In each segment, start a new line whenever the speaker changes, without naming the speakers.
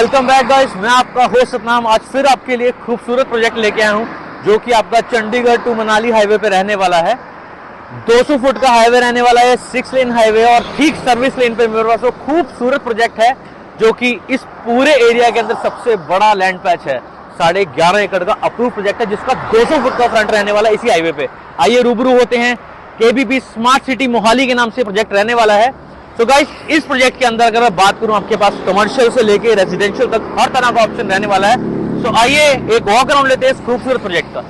Welcome back guys, मैं आपका host Satnam आज फिर आपके लिए खूबसूरत प्रोजेक्ट लेके आया हूं जो कि आपका चंडीगढ़ टू मनाली हाईवे पे रहने वाला है। 200 फुट का हाईवे रहने वाला है, 6 लेन हाईवे और ठीक सर्विस लेन पे मेरे पास वो खूबसूरत प्रोजेक्ट है जो कि इस पूरे एरिया के अंदर सबसे बड़ा लैंड पैच है। 11.5 एकड़ का अप्रूव प्रोजेक्ट है जिसका 200 फुट का फ्रंट रहने वाला है इसी हाईवे पे। आइए रूबरू होते हैं। केबीपी स्मार्ट सिटी मोहाली के नाम से प्रोजेक्ट रहने वाला है। तो गाइस, इस प्रोजेक्ट के अंदर अगर मैं बात करूं, आपके पास कमर्शियल से लेके रेजिडेंशियल तक हर तरह का ऑप्शन रहने वाला है। तो आइए एक वॉक अराउंड लेते हैं इस खूबसूरत प्रोजेक्ट का।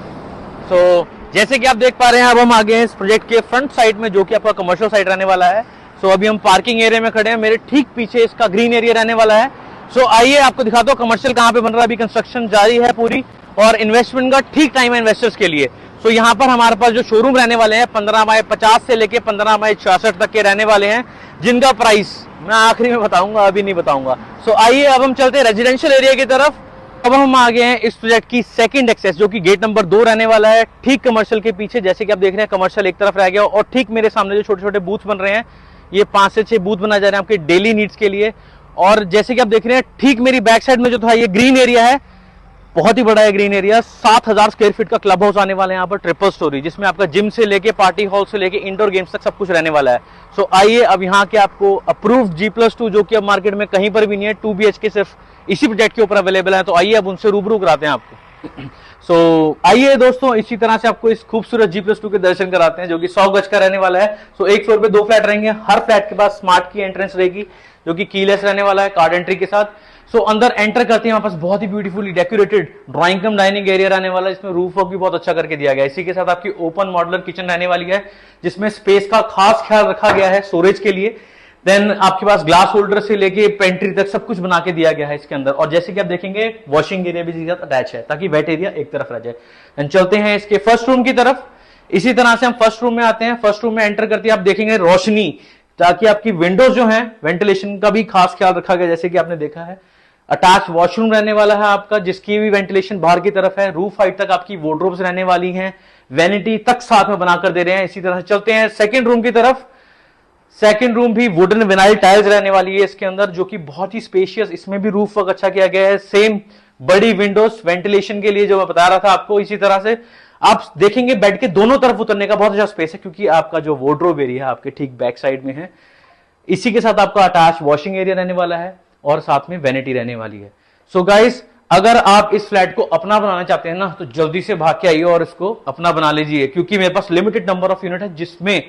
तो जैसे कि आप देख पा रहे हैं, अब हम आ गए हैं इस प्रोजेक्ट के फ्रंट साइड में जो कि आपका कमर्शियल साइड रहने वाला है। सो अभी हम पार्किंग एरिया में खड़े हैं, मेरे ठीक पीछे इसका ग्रीन एरिया रहने वाला है। सो आइए आपको दिखाता हूं कमर्शियल कहां पे बन रहा है। अभी कंस्ट्रक्शन जारी है पूरी और इन्वेस्टमेंट का ठीक टाइम है इन्वेस्टर्स के लिए। तो यहाँ पर हमारे पास जो शोरूम रहने वाले हैं 15 बाय 50 से लेके 15 बाय 66 तक के रहने वाले हैं, जिनका प्राइस मैं आखिरी में बताऊंगा, अभी नहीं बताऊंगा। सो आइए अब हम चलते हैं रेजिडेंशियल एरिया की तरफ। अब हम आ गए हैं इस प्रोजेक्ट की सेकंड एक्सेस जो कि गेट नंबर 2 रहने वाला है, ठीक कमर्शियल के पीछे। जैसे कि आप देख रहे हैं कमर्शियल एक तरफ रह गया और ठीक मेरे सामने जो छोटे छोटे बूथ बन रहे हैं, ये 5 से 6 बूथ बनाए जा रहे हैं आपके डेली नीड्स के लिए। और जैसे कि आप देख रहे हैं ठीक मेरी बैक साइड में जो था ये ग्रीन एरिया है, बहुत ही बड़ा है ग्रीन एरिया। 7000 स्क्वायर फीट का क्लब हाउस आने वाला है यहाँ पर, ट्रिपल स्टोरी, जिसमें आपका जिम से लेके पार्टी हॉल से लेके इंडोर गेम्स तक सब कुछ रहने वाला है। सो आइए अब यहाँ के आपको अप्रूव्ड G+2 जो कि अब मार्केट में कहीं पर भी नहीं है, 2 BHK सिर्फ इसी प्रोजेक्ट के ऊपर अवेलेबल है। तो आइए अब उनसे रूबरू कराते हैं आपको। सो आइए दोस्तों, इसी तरह से आपको इस खूबसूरत G+2 के दर्शन कराते हैं जो कि 100 गज का रहने वाला है। सो एक फ्लोर पे 2 फ्लैट रहेंगे, हर फ्लैट के पास स्मार्ट की एंट्रेंस रहेगी जो कि कीलेस रहने वाला है, कार्ड एंट्री के साथ। सो अंदर एंटर करते हैं, हमारे पास बहुत ही beautifully decorated drawing cum dining area रहने वाला है। इसमें रूफ वर्क भी बहुत अच्छा करके दिया गया है। इसी के साथ आपकी ओपन मॉडुलर किचन रहने वाली है जिसमें स्पेस का खास ख्याल रखा गया है स्टोरेज के लिए। देन आपके पास ग्लास होल्डर से लेके पेंट्री तक सब कुछ बना के दिया गया है इसके अंदर। और जैसे कि आप देखेंगे वॉशिंग एरिया भी इसके साथ अटैच है ताकि वेट एरिया एक तरफ रह जाए। देन चलते हैं इसके फर्स्ट रूम की तरफ। इसी तरह से हम फर्स्ट रूम में आते हैं। फर्स्ट रूम में एंटर करते हैं आप देखेंगे रोशनी, ताकि आपकी विंडोज जो है वेंटिलेशन का भी खास ख्याल रखा गया जैसे कि आपने देखा है। अटैच वॉशरूम रहने वाला है आपका जिसकी भी वेंटिलेशन बाहर की तरफ है। रूफ हाइट तक आपकी वार्डरोब्स रहने वाली हैं, वैनिटी तक साथ में बनाकर दे रहे हैं। इसी तरह से चलते हैं सेकंड रूम की तरफ। सेकंड रूम भी वुडन विनाइल टाइल्स रहने वाली है इसके अंदर जो कि बहुत ही स्पेशियस, इसमें भी रूफ वर्क अच्छा किया गया है। सेम बड़ी विंडोज वेंटिलेशन के लिए जो मैं बता रहा था आपको। इसी तरह से आप देखेंगे बेड के दोनों तरफ उतरने का बहुत अच्छा स्पेस है क्योंकि आपका जो वार्डरोब एरिया है आपके ठीक बैक साइड में है। इसी के साथ आपका अटैच वॉशिंग एरिया रहने वाला है और साथ में वैनिटी रहने वाली है। सो गाइस, अगर आप इस फ्लैट को अपना बनाना चाहते हैं ना तो जल्दी से भाग के आइए और इसको अपना बना लीजिए क्योंकि मेरे पास लिमिटेड नंबर ऑफ यूनिट है जिसमें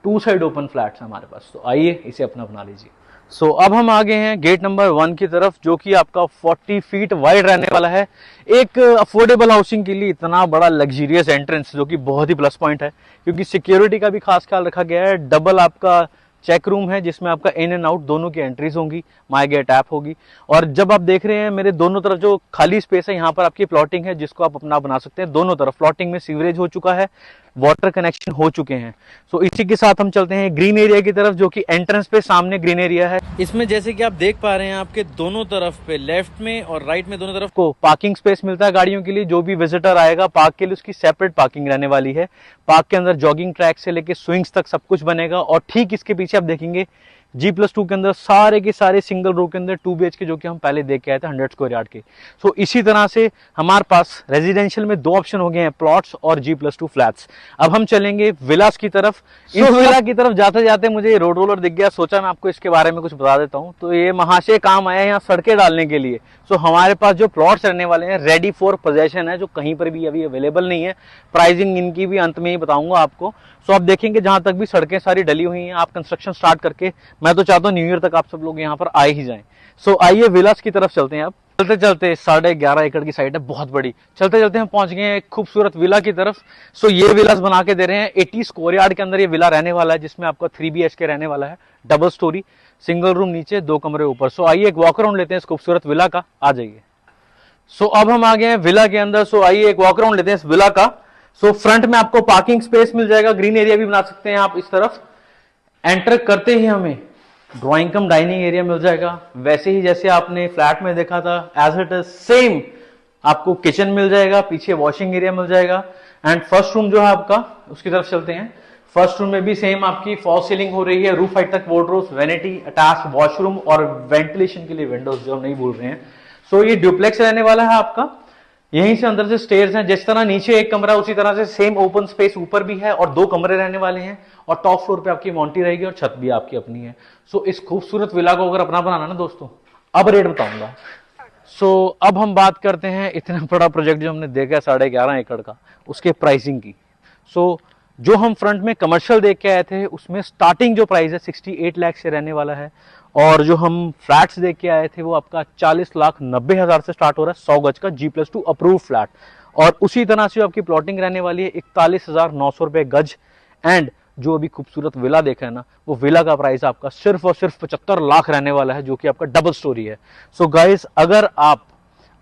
2 साइड ओपन फ्लैट्स है हमारे पास। तो आइए इसे अपना बना लीजिए। सो अब हम आ गए हैं गेट नंबर 1 की तरफ जो कि आपका 40 फीट वाइड रहने वाला है। एक अफोर्डेबल हाउसिंग के लिए इतना बड़ा लग्जरियस एंट्रेंस जो कि बहुत ही प्लस पॉइंट है क्योंकि सिक्योरिटी का भी खास ख्याल रखा गया है। डबल आपका चेक रूम है जिसमें आपका इन एंड आउट दोनों की एंट्रीज होंगी, माई गेट ऐप होगी। और जब आप देख रहे हैं मेरे दोनों तरफ जो खाली स्पेस है, यहाँ पर आपकी प्लॉटिंग है जिसको आप अपना बना सकते हैं। दोनों तरफ प्लॉटिंग में सीवरेज हो चुका है, वाटर कनेक्शन हो चुके हैं। सो इसी के साथ हम चलते हैं ग्रीन एरिया की तरफ जो कि एंट्रेंस पे सामने ग्रीन एरिया है। इसमें जैसे कि आप देख पा रहे हैं आपके दोनों तरफ पे लेफ्ट में और राइट में दोनों तरफ को पार्किंग स्पेस मिलता है गाड़ियों के लिए। जो भी विजिटर आएगा पार्क के लिए उसकी सेपरेट पार्किंग रहने वाली है। पार्क के अंदर जॉगिंग ट्रैक से लेके स्विंग्स तक सब कुछ बनेगा। और ठीक इसके पीछे आप देखेंगे G+2 के अंदर सारे के सारे सिंगल रो के अंदर 2 BHK जो कि हम पहले देख के आए थे 100 स्क्वायर यार्ड के। सो इसी तरह से हमारे पास रेजिडेंशियल में 2 ऑप्शन हो गए हैं, प्लॉट्स और G+2 फ्लैट्स। अब हम चलेंगे विलास की तरफ। इस विला की तरफ जाते जाते मुझे रोड रोलर दिख गया, सोचा मैं आपको इसके बारे में कुछ बता देता हूँ। तो ये महाशय काम आया है यहाँ सड़कें डालने के लिए। सो हमारे पास जो प्लॉट्स रहने वाले हैं रेडी फॉर पोजेशन है जो कहीं पर भी अभी अवेलेबल नहीं है। प्राइसिंग इनकी भी अंत में ही बताऊंगा आपको। सो आप देखेंगे जहां तक भी सड़कें सारी डली हुई हैं, आप कंस्ट्रक्शन स्टार्ट करके, मैं तो चाहता हूँ न्यू ईयर तक आप सब लोग यहाँ पर आ ही जाएं। सो आइए विलास की तरफ चलते हैं। आप चलते चलते 11.5 एकड़ की साइट है, बहुत बड़ी। चलते चलते हम पहुंच गए हैं एक खूबसूरत विला की तरफ। सो ये विलास बना के दे रहे हैं 80 स्क्वायर यार्ड के अंदर ये विला रहने वाला है जिसमें आपका 3 BHK रहने वाला है, डबल स्टोरी, सिंगल रूम नीचे, 2 कमरे ऊपर। सो आइए एक वॉक अराउंड लेते हैं इस खूबसूरत विला का, आ जाइए। सो अब हम आ गए हैं विला के अंदर। सो आइए एक वॉक अराउंड लेते हैं इस विला का। सो फ्रंट में आपको पार्किंग स्पेस मिल जाएगा, ग्रीन एरिया भी बना सकते हैं आप इस तरफ। एंटर करते ही हमें ड्राइंग कम डाइनिंग एरिया मिल जाएगा, वैसे ही जैसे आपने फ्लैट में देखा था एज इट इज सेम आपको किचन मिल जाएगा, पीछे वॉशिंग एरिया मिल जाएगा। एंड फर्स्ट रूम जो है आपका उसकी तरफ चलते हैं। फर्स्ट रूम में भी सेम आपकी फॉल सीलिंग हो रही है, रूफ हाइट तक वार्डरोब्स, वैनिटी, अटैच वॉशरूम और वेंटिलेशन के लिए विंडोज जो हम नहीं भूल रहे हैं। सो ये ड्यूप्लेक्स रहने वाला है आपका। यहीं से अंदर से स्टेयर्स हैं, जिस तरह नीचे एक कमरा उसी तरह से सेम ओपन स्पेस ऊपर भी है और 2 कमरे रहने वाले हैं और टॉप फ्लोर पे आपकी मॉन्टी रहेगी और छत भी आपकी अपनी है। सो इस खूबसूरत विला को अगर अपना बनाना ना दोस्तों, अब रेट बताऊंगा। सो अब हम बात करते हैं इतना बड़ा प्रोजेक्ट जो हमने देखा है 11.5 एकड़ का, उसके प्राइसिंग की। सो जो हम फ्रंट में कमर्शियल देख के आए थे उसमें स्टार्टिंग जो प्राइस है 68 लाख से रहने वाला है, और जो हम फ्लैट्स देख के आए थे वो आपका 40,90,000 से स्टार्ट हो रहा है 100 गज का G+2 अप्रूव फ्लैट। और उसी तरह से आपकी प्लॉटिंग रहने वाली है 41,900 रुपए गज। एंड जो अभी खूबसूरत विला देखा है ना, वो विला का प्राइस आपका सिर्फ और सिर्फ 75 लाख रहने वाला है, जो कि आपका डबल स्टोरी है। सो गाइस, अगर आप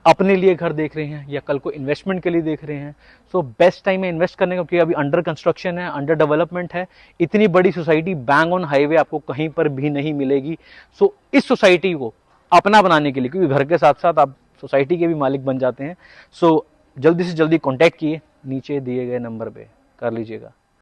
अपने लिए घर देख रहे हैं या कल को इन्वेस्टमेंट के लिए देख रहे हैं, सो बेस्ट टाइम है इन्वेस्ट करने का, क्योंकि अभी अंडर कंस्ट्रक्शन है, अंडर डेवलपमेंट है। इतनी बड़ी सोसाइटी बैंग ऑन हाईवे आपको कहीं पर भी नहीं मिलेगी। सो इस सोसाइटी को अपना बनाने के लिए, क्योंकि घर के साथ साथ आप सोसाइटी के भी मालिक बन जाते हैं, सो जल्दी से जल्दी कॉन्टैक्ट किए, नीचे दिए गए नंबर पे कर लीजिएगा।